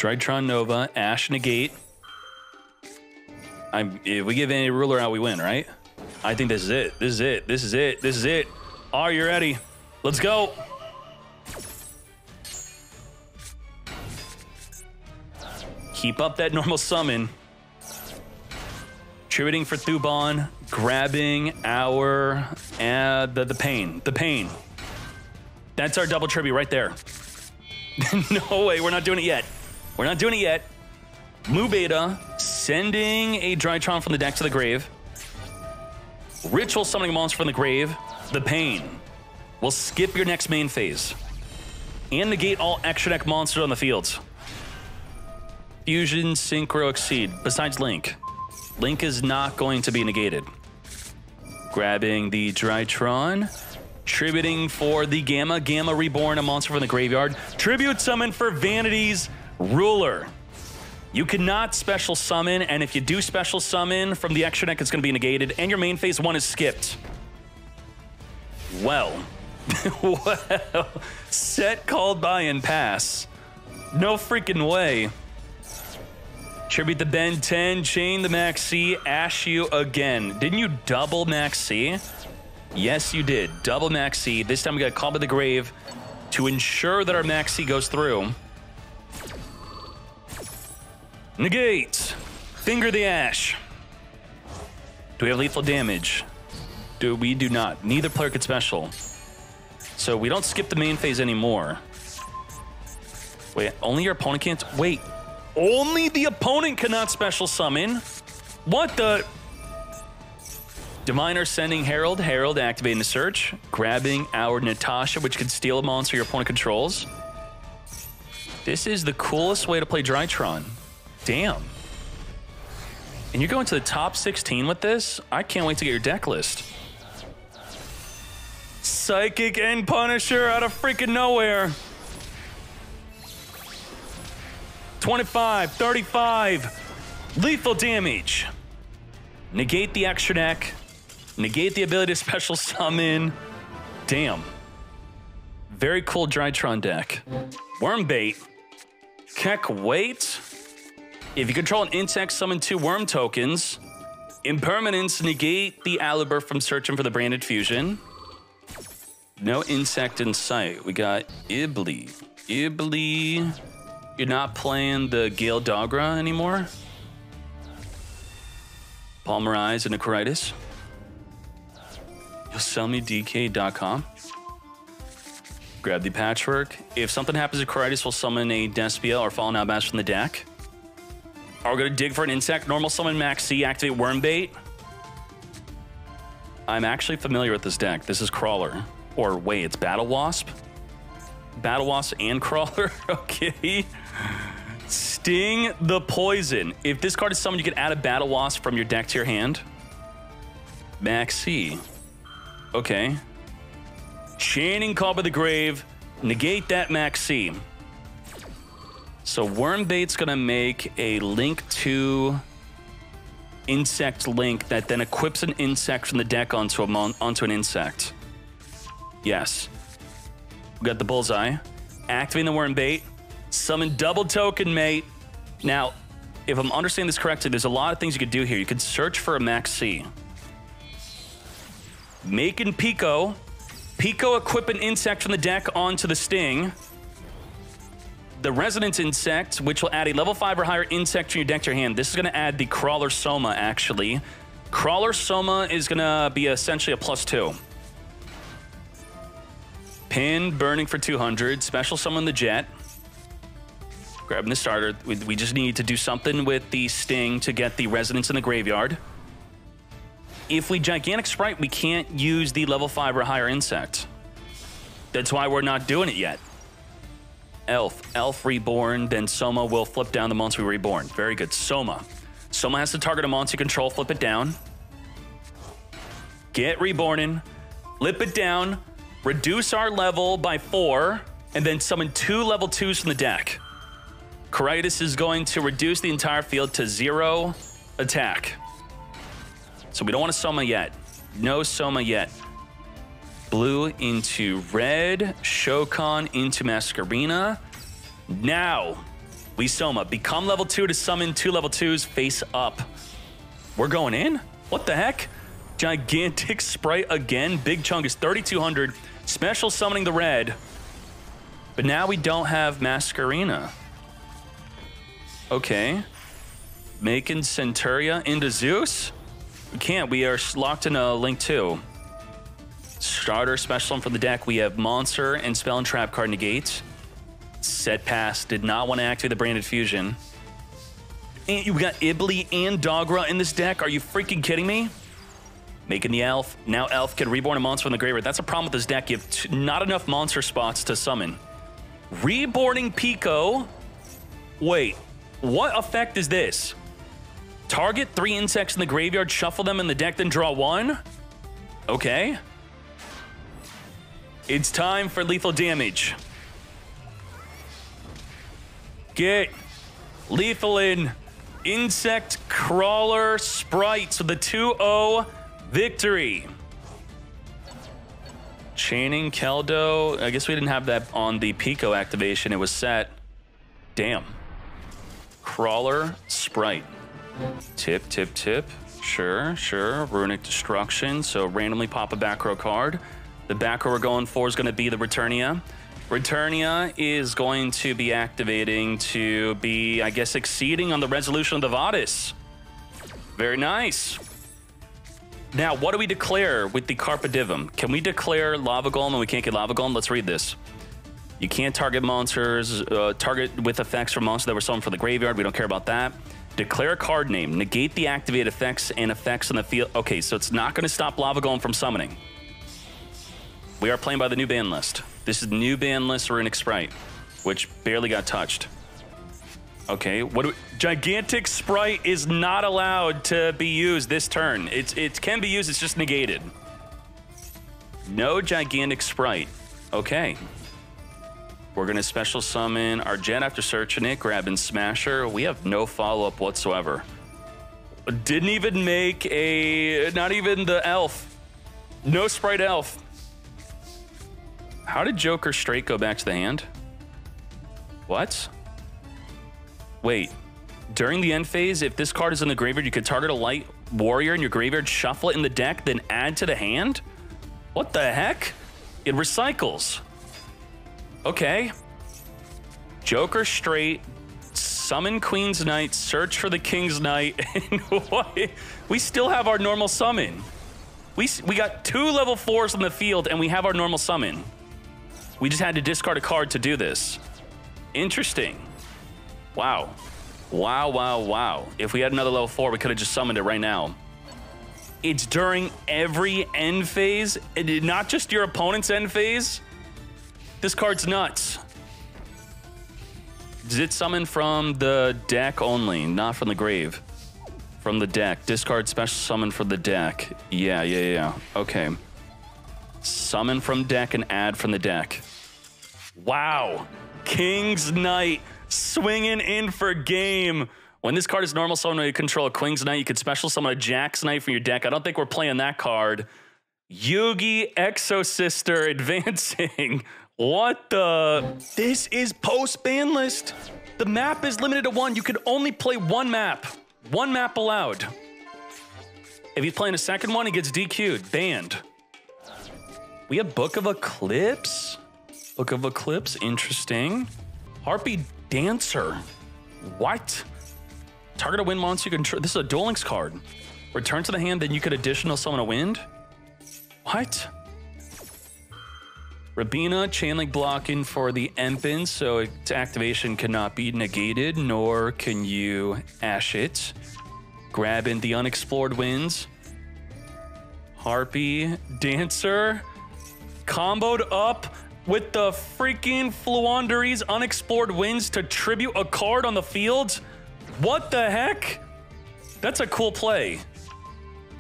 Drytron Nova, Ash negate. If we give any ruler out, we win, right? I think this is it. This is it. This is it. This is it. Are you ready? Let's go. Keep up that normal summon. Tributing for Thuban, grabbing our the pain. The pain. That's our double tribute right there. No way, we're not doing it yet. We're not doing it yet. Mu Beta, sending a Drytron from the deck to the grave. Ritual summoning a monster from the grave. The pain. We'll skip your next main phase. And negate all extra deck monsters on the field. Fusion, Synchro, Exceed, besides Link. Link is not going to be negated. Grabbing the Drytron. Tributing for the Gamma. Gamma Reborn, a monster from the graveyard. Tribute summon for Vanity's Ruler. You cannot special summon, and if you do special summon from the extra deck, it's going to be negated, and your main phase 1 is skipped. Well. Well. Set called by and pass. No freaking way. Tribute the Ben 10, chain the Max C, Ash you again. Didn't you double Max C? Yes, you did. Double Max C. This time we got Call by the Grave to ensure that our Max C goes through. Negate. Finger the Ash. Do we have lethal damage? We do not. Neither player could special. So we don't skip the main phase anymore. Wait, only your opponent can't? Wait. Only the opponent cannot special summon? What the? Diviner sending Herald. Herald activating the search. Grabbing our Natasha, which can steal a monster your opponent controls. This is the coolest way to play Drytron. Damn. And you're going to the top 16 with this? I can't wait to get your deck list. Psychic and Punisher out of freaking nowhere. 25, 35, lethal damage. Negate the extra deck. Negate the ability to special summon. Damn. Very cool Drytron deck. Wormbait. Keck wait. If you control an insect, summon 2 worm tokens. Impermanence, negate the Aliber from searching for the branded fusion. No insect in sight. We got Ibli. Ibli. You're not playing the Gale Dogra anymore? Palmerize and Icaritis. You'll sell me DK.com. Grab the Patchwork. If something happens to Icaritis, we'll summon a Despia or Fallen Outbash from the deck. Are we going to dig for an insect? Normal summon Max C, activate Wormbait. I'm actually familiar with this deck. This is Krawler. Or wait, it's Battle Wasp? Battle Wasp and Krawler? Okay. Sting the Poison. If this card is summoned, you can add a Battle Wasp from your deck to your hand. Max C. Okay. Chaining Call by the Grave. Negate that Max C. So Wormbait's going to make a link to insect link that then equips an insect from the deck onto an insect. Yes. We got the Bullseye. Activating the Wormbait. Summon double token, mate. Now, if I'm understanding this correctly, there's a lot of things you could do here. You could search for a Max C. Making Pico. Pico equip an insect from the deck onto the Sting. The Resonance Insect, which will add a level 5 or higher insect to your deck to your hand. This is going to add the Krawler Soma, actually. Krawler Soma is going to be essentially a +2. Pin, burning for 200. Special summon the Jet. Grabbing the starter. We just need to do something with the Sting to get the Resonance in the graveyard. If we Gigantic Sprite, we can't use the level 5 or higher insect. That's why we're not doing it yet. Elf. Elf Reborn, then Soma will flip down the monster we reborn. Very good. Soma. Soma has to target a monster you control, flip it down. Get Reborn, flip it down, reduce our level by 4, and then summon 2 level 2s from the deck. Icaritis is going to reduce the entire field to 0 attack. So we don't want a Soma yet. No Soma yet. Blue into red. Shokan into Masquerina. Now, We Soma. Become level 2 to summon 2 level 2s face up. We're going in? What the heck? Gigantic Sprite again. Big chunk is 3,200. Special summoning the red. But now we don't have Masquerena. Okay. Making Centuria into Zeus? We can't. We are locked in a Link 2. Starter special from the deck. We have Monster and Spell and Trap card negates. Set pass. Did not want to activate the Branded Fusion. And you got Ibli and Dogra in this deck. Are you freaking kidding me? Making the Elf. Now Elf can reborn a monster from the graveyard. That's a problem with this deck. You have not enough monster spots to summon. Reborning Pico. Wait, what effect is this? Target 3 insects in the graveyard, shuffle them in the deck, then draw 1? Okay. It's time for lethal damage. Get lethal in. Insect Krawler Sprites with the 2-0 victory. Chaining Keldo. I guess we didn't have that on the Pico activation. It was set. Damn. Krawler Sprite. Tip, tip, tip. Sure, sure. Runic Destruction. So randomly pop a back row card. The back row we're going for is going to be the Returnia. Returnia is going to be activating to be, I guess, exceeding on the resolution of the Vadis. Very nice. Now, what do we declare with the Carpe Divum? Can we declare Lava Golem and we can't get Lava Golem? Let's read this. You can't target monsters, target with effects from monsters that were summoned from the graveyard. We don't care about that. Declare a card name. Negate the activated effects and effects in the field. Okay, so it's not going to stop Lava Golem from summoning. We are playing by the new ban list. This is the new ban list Runic Sprite, which barely got touched. Okay, Gigantic Sprite is not allowed to be used this turn. It can be used, it's just negated. No Gigantic Sprite. Okay. We're gonna special summon our Jet after searching it, grabbing Smasher. We have no follow-up whatsoever. Didn't even make not even the Elf. No Sprite Elf. How did Joker straight go back to the hand? What? Wait, during the end phase, if this card is in the graveyard, you could target a light warrior in your graveyard, shuffle it in the deck, then add to the hand? What the heck? It recycles. Okay. Joker straight, summon Queen's Knight, search for the King's Knight, and what? We still have our normal summon. We got 2 level 4s on the field, and we have our normal summon. We just had to discard a card to do this. Interesting. Wow. Wow, wow, wow. If we had another level 4, we could have just summoned it right now. It's during every end phase, not just your opponent's end phase. This card's nuts. Does it summon from the deck only, not from the grave? From the deck. Discard special summon for the deck. Yeah. Okay. Summon from deck and add from the deck. Wow. King's Knight swinging in for game. When this card is normal summon, when you control a King's Knight, you could special summon a Jack's Knight from your deck. I don't think we're playing that card. Yugi Exosister advancing. What the? This is post-ban list. The map is limited to 1. You can only play 1 map. 1 map allowed. If he's playing a second one, he gets DQ'd, banned. We have Book of Eclipse. Book of Eclipse, interesting. Harpy Dancer. What? Target a wind monster you control. This is a Duel Links card. Return to the hand, then you could additional summon a wind. What? Rabina, chain link blocking for the Empin, so its activation cannot be negated, nor can you ash it. Grabbing the unexplored winds. Harpy Dancer. Comboed up with the freaking Fluanderee's unexplored winds to tribute a card on the field. What the heck? That's a cool play.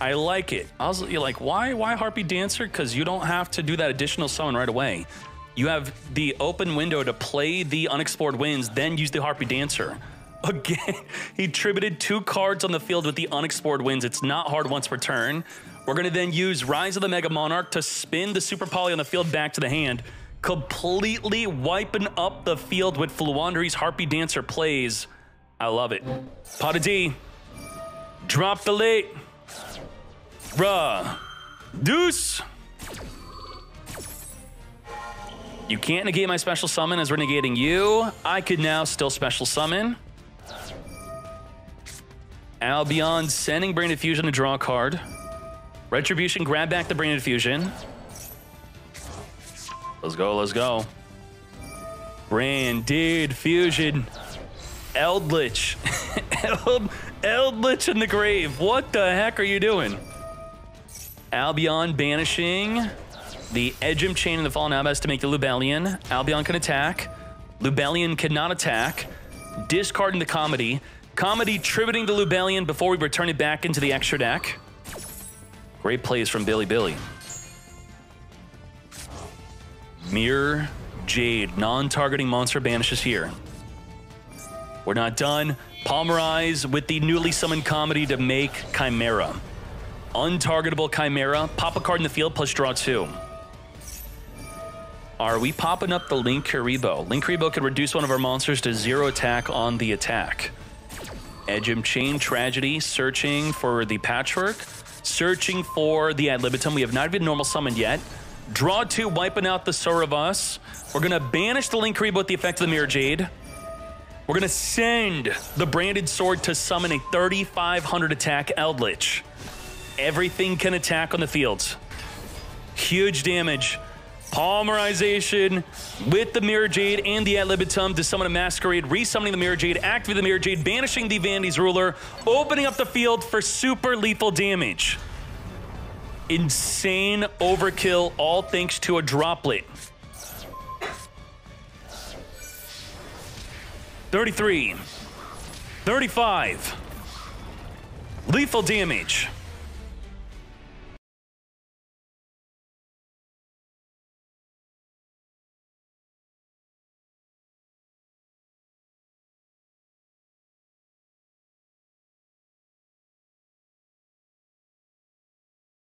I like it. You're like, why Harpy Dancer? Because you don't have to do that additional summon right away. You have the open window to play the unexplored winds, then use the Harpy Dancer. Again, he tributed 2 cards on the field with the unexplored winds. It's not hard once per turn. We're going to then use Rise of the Mega Monarch to spin the Super Poly on the field back to the hand. completely wiping up the field with Fluandre's Harpy Dancer plays. I love it. Pot of D. Drop the late. Bruh. Deuce. You can't negate my special summon as we're negating you. I could now still special summon. Albion sending Brain Fusion to draw a card. Retribution, grab back the Brain Fusion. Let's go, let's go. Branded Fusion. Eldritch. Eldritch in the grave. What the heck are you doing? Albion banishing the Edgem Chain in the Fallen Abbess to make the Lubellion. Albion can attack. Lubellion cannot attack. Discarding the Comedy. Comedy tributing the Lubellion before we return it back into the extra deck. Great plays from Billy Billy. Mirror Jade. Non-targeting monster banishes here. We're not done. Palmerize with the newly summoned Comedy to make Chimera. Untargetable Chimera. Pop a card in the field plus draw 2. Are we popping up the Linkuriboh? Linkuriboh can reduce one of our monsters to 0 attack on the attack. Edgem Chain, Tragedy, searching for the Patchwork. Searching for the Ad Libitum. We have not been normal summoned yet. Draw 2, wiping out the Suravus. We're going to banish the Linkuriboh with the effect of the Mirror Jade. We're going to send the Branded Sword to summon a 3,500 attack Eldritch. Everything can attack on the field. Huge damage. Palmerization with the Mirror Jade and the Ad Libitum to summon a Masquerade, resummoning the Mirror Jade, activating the Mirror Jade, banishing the Vandy's Ruler, opening up the field for super lethal damage. Insane overkill, all thanks to a droplet. 33, 35, lethal damage.